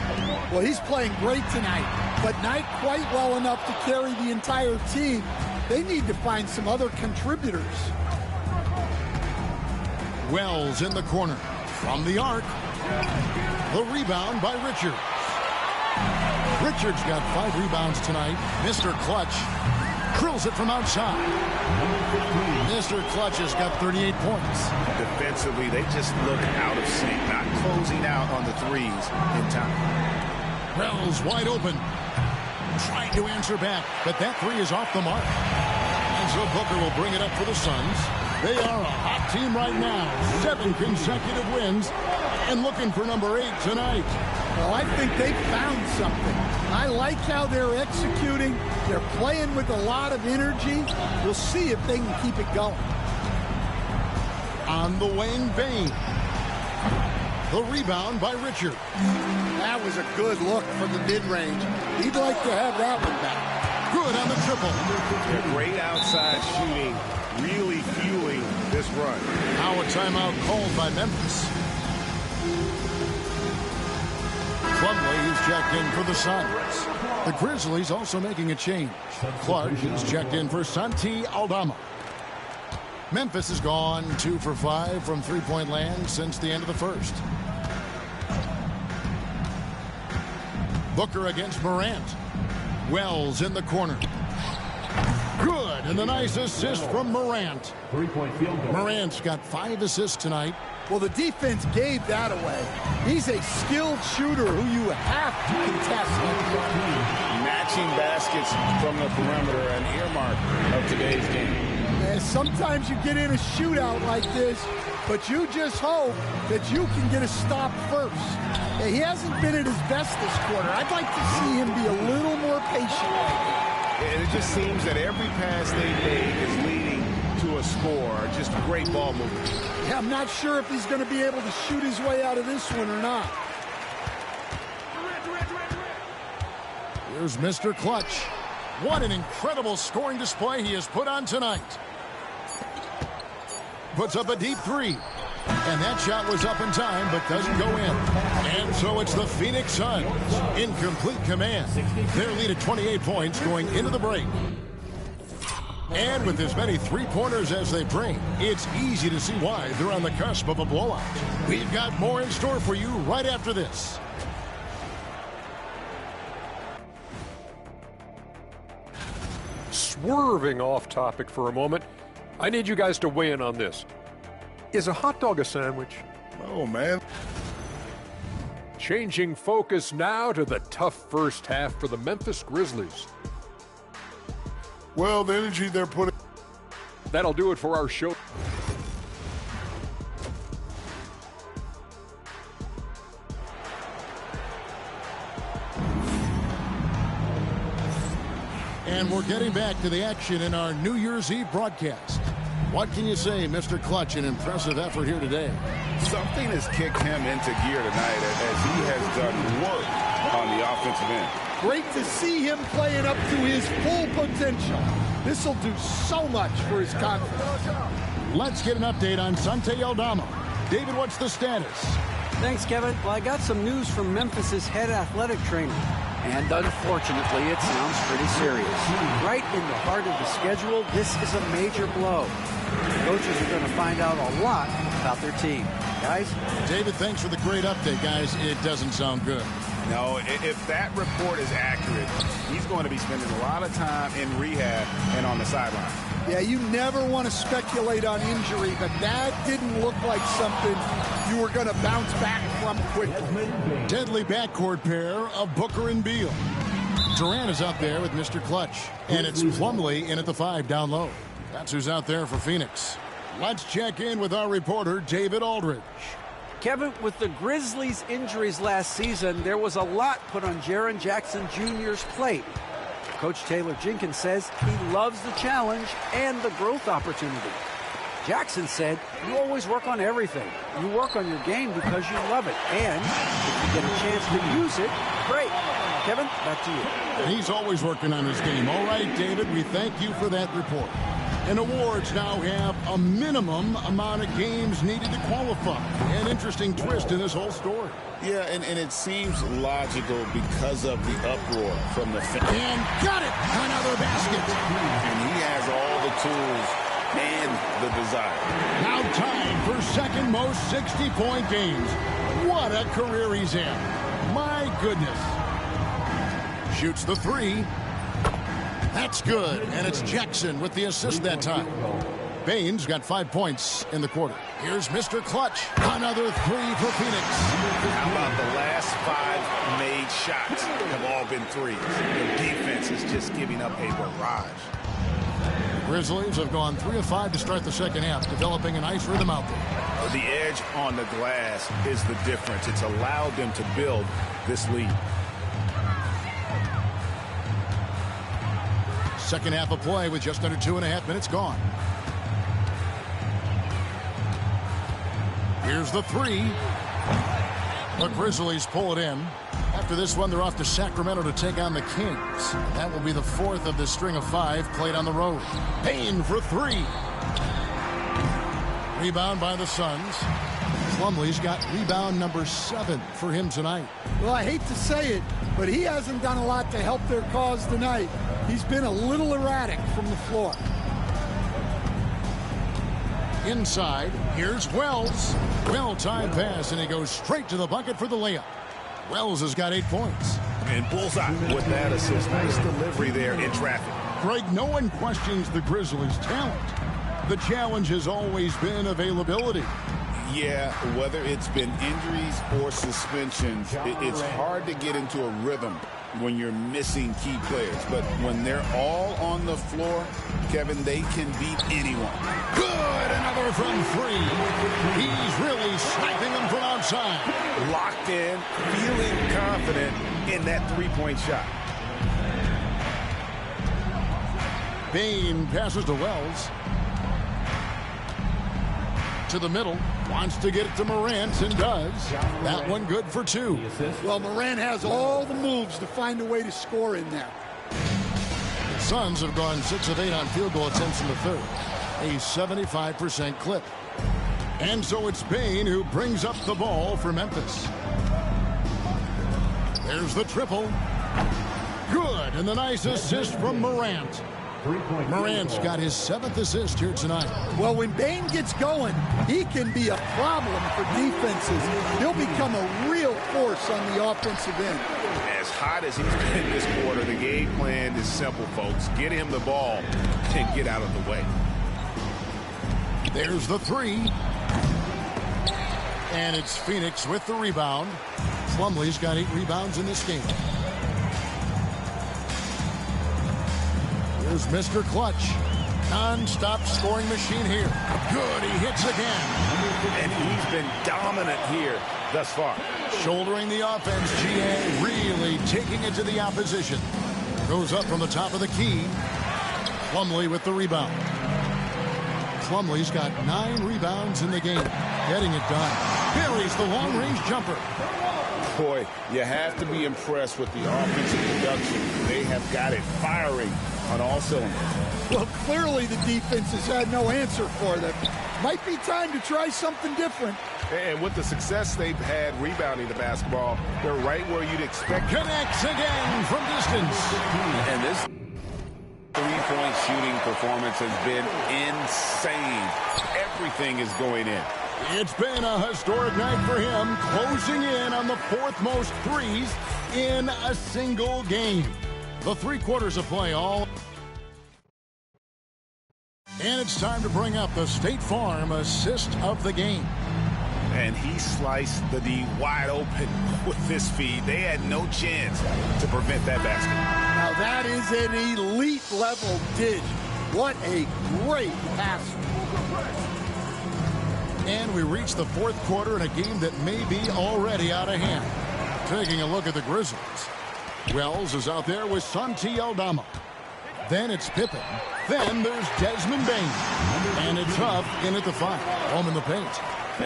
Well, he's playing great tonight, but not quite well enough to carry the entire team. They need to find some other contributors. Wells in the corner. From the arc. The rebound by Richards. Richards got 5 rebounds tonight. Mr. Clutch drills it from outside. Mr. Clutch has got 38 points. Defensively, they just look out of sync, not closing out on the threes in time. Wells wide open. Trying to answer back, but that 3 is off the mark. And so Booker will bring it up for the Suns. They are a hot team right now. 7 consecutive wins and looking for number 8 tonight. Well, I think they found something. I like how they're executing. They're playing with a lot of energy. We'll see if they can keep it going. On the wing, Bane. The rebound by Richard. That was a good look from the mid-range. He'd like to have that one back. Good on the triple. Yeah, great outside shooting, really fueling this run. Now a timeout called by Memphis. Plumlee is checked in for the Suns. The Grizzlies also making a change. Clark is checked in for Santi Aldama. Memphis has gone 2 for 5 from three-point land since the end of the first. Booker against Morant. Wells in the corner. Good, and the nice assist from Morant. 3-point field goal. Morant's got 5 assists tonight. Well, the defense gave that away. He's a skilled shooter who you have to contest. Matching baskets from the perimeter, an earmark of today's game. And sometimes you get in a shootout like this, but you just hope that you can get a stop first. He hasn't been at his best this quarter. I'd like to see him be a little more patient. And it just seems that every pass they made is leading to a score. Just great ball movement. Yeah, I'm not sure if he's going to be able to shoot his way out of this one or not. Here's Mr. Clutch. What an incredible scoring display he has put on tonight. Puts up a deep 3. And that shot was up in time, but doesn't go in. And so it's the Phoenix Suns in complete command. Their lead at 28 points going into the break. And with as many three-pointers as they bring, it's easy to see why they're on the cusp of a blowout. We've got more in store for you right after this. Swerving off topic for a moment, I need you guys to weigh in on this. Is a hot dog a sandwich? Oh, man. Changing focus now to the tough first half for the Memphis Grizzlies. Well, the energy they're putting. That'll do it for our show. And we're getting back to the action in our New Year's Eve broadcast. What can you say, Mr. Clutch? An impressive effort here today. Something has kicked him into gear tonight as he has done work on the offensive end. Great to see him playing up to his full potential. This will do so much for his confidence. Let's get an update on Santi Aldama. David, what's the status? Thanks, Kevin. Well, I got some news from Memphis's head athletic trainer. And unfortunately, it sounds pretty serious. Right in the heart of the schedule, this is a major blow. Coaches are going to find out a lot about their team. Guys? David, thanks for the great update, guys. It doesn't sound good. No, if that report is accurate, he's going to be spending a lot of time in rehab and on the sideline. Yeah, you never want to speculate on injury, but that didn't look like something you were going to bounce back from quickly. Deadly backcourt pair of Booker and Beal. Durant is out there with Mr. Clutch, and it's Plumlee in at the 5 down low. That's who's out there for Phoenix. Let's check in with our reporter, David Aldridge. Kevin, with the Grizzlies' injuries last season, there was a lot put on Jaren Jackson Jr.'s plate. Coach Taylor Jenkins says he loves the challenge and the growth opportunity. Jackson said, you always work on everything. You work on your game because you love it. And if you get a chance to use it, great. Kevin, back to you. He's always working on his game. All right, David, we thank you for that report. And awards now have a minimum amount of games needed to qualify. An interesting twist in this whole story. Yeah, and it seems logical because of the uproar from the fans. And got it! Another basket. And he has all the tools and the desire. Now time for second most 60-point games. What a career he's in. My goodness. Shoots the three. That's good, and it's Jackson with the assist that time. Baines got 5 points in the quarter. Here's Mr. Clutch. Another three for Phoenix. How about the last 5 made shots have all been threes? The defense is just giving up a barrage. Grizzlies have gone 3 of 5 to start the second half, developing a nice rhythm out there. The edge on the glass is the difference. It's allowed them to build this lead. Second half of play with just under 2.5 minutes gone. Here's the three. The Grizzlies pull it in. After this one, they're off to Sacramento to take on the Kings. That will be the 4th of this string of 5 played on the road. Payne for 3. Rebound by the Suns. Plumlee's got rebound number 7 for him tonight. Well, I hate to say it, but he hasn't done a lot to help their cause tonight. He's been a little erratic from the floor. Inside, here's Wells. Well-timed pass, and he goes straight to the bucket for the layup. Wells has got 8 points. And bullseye with that assist. Nice delivery there in traffic. Greg, no one questions the Grizzlies' talent. The challenge has always been availability. Yeah, whether it's been injuries or suspensions, it's hard to get into a rhythm when you're missing key players. But when they're all on the floor, Kevin, they can beat anyone. Good, another from 3. He's really sniping them from outside. Locked in, feeling confident in that three-point shot. Bain passes to Wells. To the middle, wants to get it to Morant, and does. That one good for 2. Well, Morant has all the moves to find a way to score in there. The Suns have gone 6 of 8 on field goal attempts in the third, a 75% clip. And so it's Bain who brings up the ball for Memphis. There's the triple. Good, and the nice assist from Morant. Morant's got his 7th assist here tonight. Well, when Bain gets going, he can be a problem for defenses. He'll become a real force on the offensive end. As hot as he's been this quarter, the game plan is simple, folks. Get him the ball and get out of the way. There's the 3. And it's Phoenix with the rebound. Plumlee's got 8 rebounds in this game. Here's Mr. Clutch. Non-stop scoring machine here. Good, he hits again. And he's been dominant here thus far. Shouldering the offense, GA really taking it to the opposition. Goes up from the top of the key. Plumlee with the rebound. Plumlee's got 9 rebounds in the game. Getting it done. Buries the long-range jumper. Boy, you have to be impressed with the offensive production. They have got it firing on all cylinders. Well, clearly the defense has had no answer for them. Might be time to try something different. And with the success they've had rebounding the basketball, they're right where you'd expect. Connects again from distance. And this three-point shooting performance has been insane. Everything is going in. It's been a historic night for him, closing in on the 4th most threes in a single game. The 3 quarters of play all. And it's time to bring up the State Farm assist of the game. And he sliced the D wide open with this feed. They had no chance to prevent that basket. Now that is an elite level dish. What a great pass. And we reach the fourth quarter in a game that may be already out of hand. Taking a look at the Grizzlies. Wells is out there with Santi Aldama. Then it's Pippen. Then there's Desmond Bain. And it's Huff in at the 5. Home in the paint.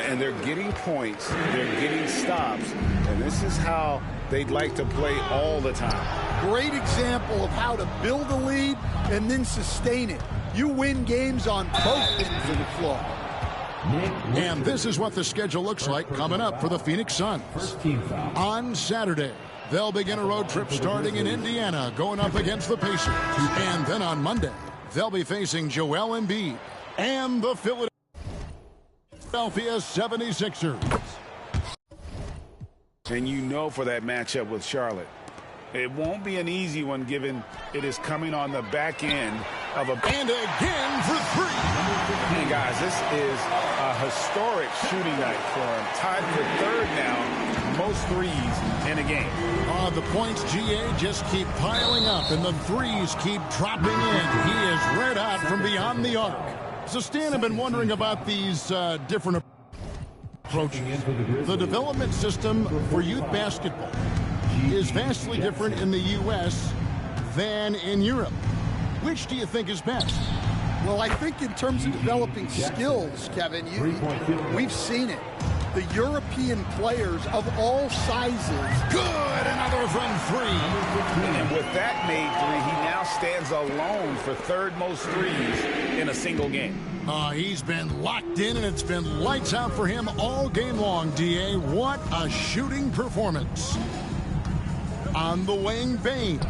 And they're getting points. They're getting stops. And this is how they'd like to play all the time. Great example of how to build a lead and then sustain it. You win games on both ends of the floor. And this is what the schedule looks like coming up for the Phoenix Suns. On Saturday, they'll begin a road trip starting in Indiana, going up against the Pacers. And then on Monday, they'll be facing Joel Embiid and the Philadelphia 76ers. And you know for that matchup with Charlotte, it won't be an easy one given it is coming on the back end of a... And again for 3. Hey guys, this is a historic shooting night for him. Tied for 3rd now, most threes in a game. The points, GA, just keep piling up, and the threes keep dropping in. He is red hot from beyond the arc. So Stan, I've been wondering about these different approaches. The development system for youth basketball is vastly different in the U.S. than in Europe. Which do you think is best? Well, I think in terms of developing skills, Kevin, we've seen it. The European players of all sizes. Good, another from 3. And with that made 3, he now stands alone for 3rd most threes in a single game. He's been locked in, and it's been lights out for him all game long, DA. What a shooting performance. On the wing, Bain.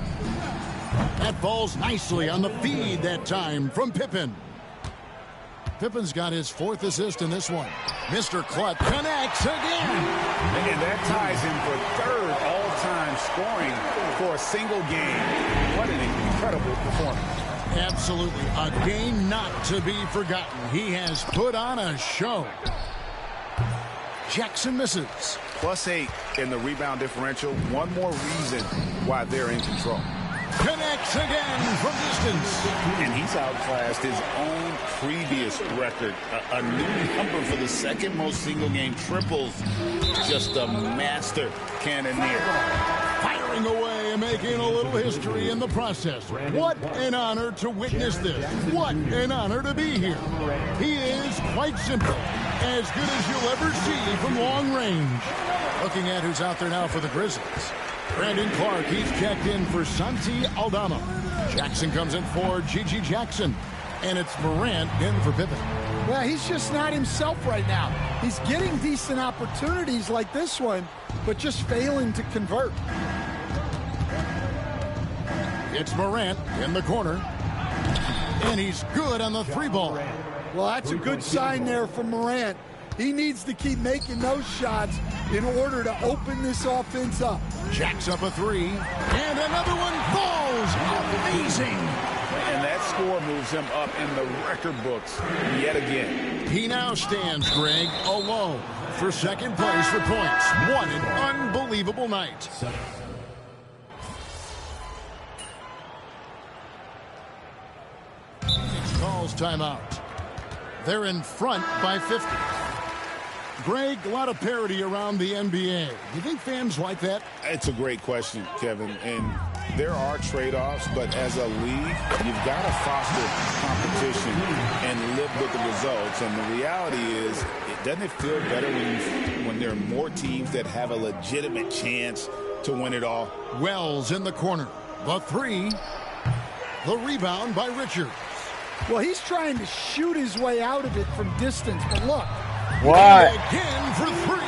That falls nicely on the feed that time from Pippen. Pippen's got his 4th assist in this one. Mr. Clutch connects again. And that ties him for 3rd all-time scoring for a single game. What an incredible performance. Absolutely. A game not to be forgotten. He has put on a show. Jackson misses. +8 in the rebound differential. One more reason why they're in control. Connects again from distance. And he's outclassed his own previous record. A new number for the 2nd most single-game triples. Just a master cannoneer. Firing away and making a little history in the process. What an honor to witness this. What an honor to be here. He is, quite simply, as good as you'll ever see from long range. Looking at who's out there now for the Grizzlies. Brandon Clark, he's checked in for Santi Aldama. Jackson comes in for Gigi Jackson. And it's Morant in for Pippen. Well, he's just not himself right now. He's getting decent opportunities like this one, but just failing to convert. It's Morant in the corner. And he's good on the 3-ball. Well, that's a good sign there from Morant. He needs to keep making those shots in order to open this offense up. Jacks up a 3. And another one falls. Amazing. And that score moves him up in the record books yet again. He now stands, Greg, alone for 2nd place for points. What an unbelievable night. Calls timeout. They're in front by 50. Greg, a lot of parity around the NBA. You think fans like that? It's a great question, Kevin. And there are trade-offs, but as a league, you've got to foster competition and live with the results. And the reality is, doesn't it feel better when there are more teams that have a legitimate chance to win it all? Wells in the corner. The 3. The rebound by Richards. Well, he's trying to shoot his way out of it from distance, but look. What? Again for 3.